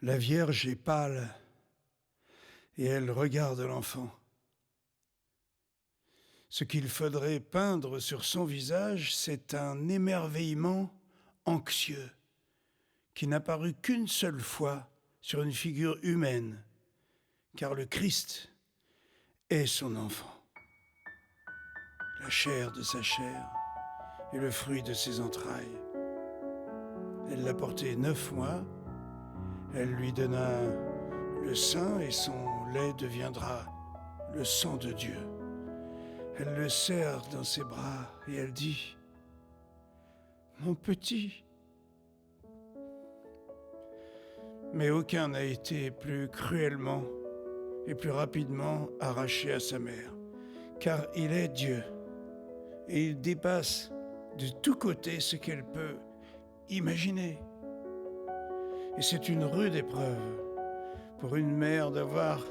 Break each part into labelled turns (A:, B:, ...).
A: La Vierge est pâle et elle regarde l'enfant. Ce qu'il faudrait peindre sur son visage, c'est un émerveillement anxieux qui n'apparut qu'une seule fois sur une figure humaine, car le Christ est son enfant, la chair de sa chair et le fruit de ses entrailles. Elle l'a porté 9 mois, elle lui donna le sein et son lait deviendra le sang de Dieu. Elle le serre dans ses bras et elle dit « Mon petit ». Mais aucun n'a été plus cruellement et plus rapidement arraché à sa mère, car il est Dieu et il dépasse de tous côtés ce qu'elle peut imaginer. Et c'est une rude épreuve pour une mère d'avoir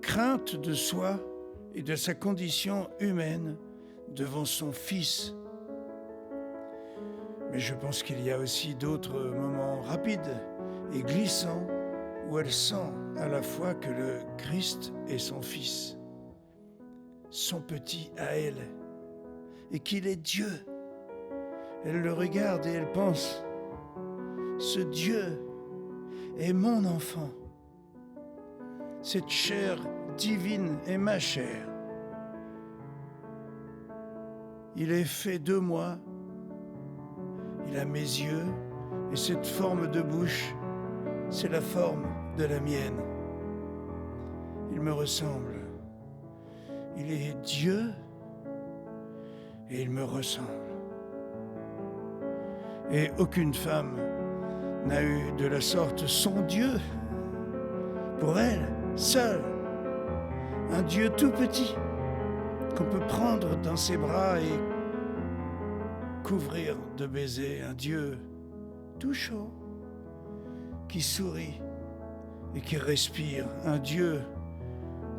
A: crainte de soi et de sa condition humaine devant son fils. Mais je pense qu'il y a aussi d'autres moments rapides et glissants où elle sent à la fois que le Christ est son fils, son petit à elle, et qu'il est Dieu. Elle le regarde et elle pense, ce Dieu est mon enfant. Cette chair divine est ma chair. Il est fait de moi. Il a mes yeux et cette forme de bouche, c'est la forme de la mienne. Il me ressemble. Il est Dieu et il me ressemble. Et aucune femme n'a eu de la sorte son Dieu pour elle, seule. Un Dieu tout petit qu'on peut prendre dans ses bras et couvrir de baisers. Un Dieu tout chaud qui sourit et qui respire. Un Dieu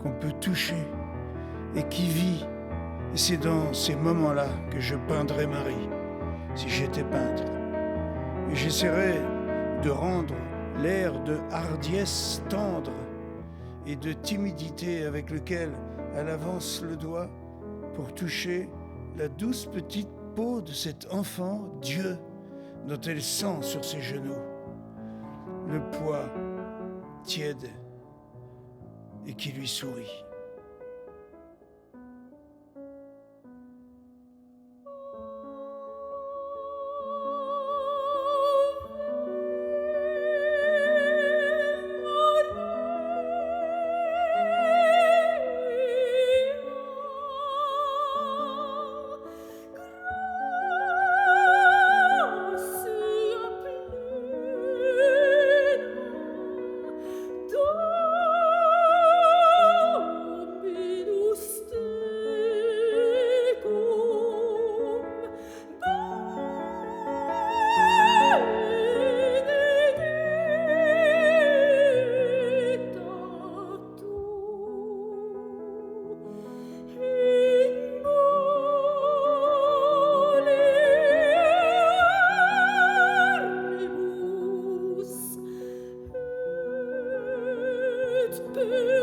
A: qu'on peut toucher et qui vit. Et c'est dans ces moments-là que je peindrais Marie, si j'étais peintre. Et j'essaierais de rendre l'air de hardiesse tendre et de timidité avec lequel elle avance le doigt pour toucher la douce petite peau de cet enfant Dieu dont elle sent sur ses genoux le poids tiède et qui lui sourit.
B: Boo!